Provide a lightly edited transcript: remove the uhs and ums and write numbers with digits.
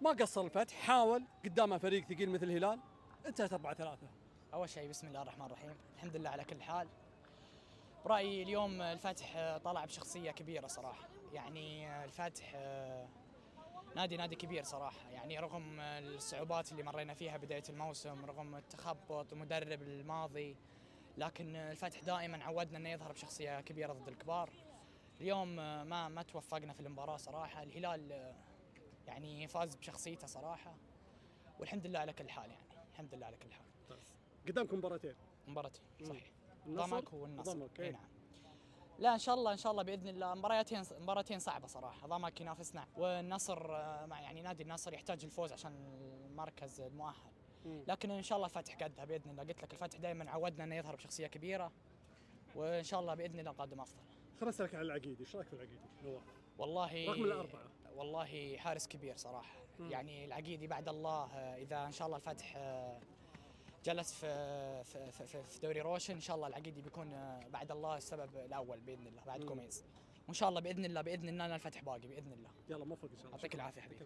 ما قصر الفتح، حاول قدامه فريق ثقيل مثل الهلال، انتهت 4-3. أول شيء بسم الله الرحمن الرحيم، الحمد لله على كل حال. برأيي اليوم الفتح طلع بشخصية كبيرة صراحة، يعني الفتح نادي كبير صراحة، يعني رغم الصعوبات اللي مرينا فيها بداية الموسم، رغم التخبط المدرب الماضي، لكن الفتح دائما عودنا انه يظهر بشخصية كبيرة ضد الكبار. اليوم ما توفقنا في المباراة صراحة. الهلال يعني فاز بشخصيته صراحة، والحمد لله على كل حال، يعني الحمد لله على كل حال. قدامكم مباراتين. مباراتين صحيح، النصر ضمك والنصر. اي نعم. لا ان شاء الله باذن الله، مباراتين صعبه صراحه. ضمك ينافسنا، والنصر مع يعني نادي النصر يحتاج الفوز عشان المركز المؤهل. لكن ان شاء الله الفتح قدها باذن الله. قلت لك الفتح دائما عودنا انه يظهر بشخصيه كبيره، وان شاء الله باذن الله القادم افضل. خليني اسالك عن العقيدي، ايش رايك في العقيدي نواف؟ والله رقم الأربعة. والله حارس كبير صراحه. يعني العقيدي بعد الله، اذا ان شاء الله الفتح جلس في دوري روشن، ان شاء الله العقيدي بيكون بعد الله السبب الاول باذن الله بعد كوميز. وان شاء الله باذن الله الفتح باقي باذن الله. يلا موفق ان شاء الله. يعطيك العافيه حبيبي.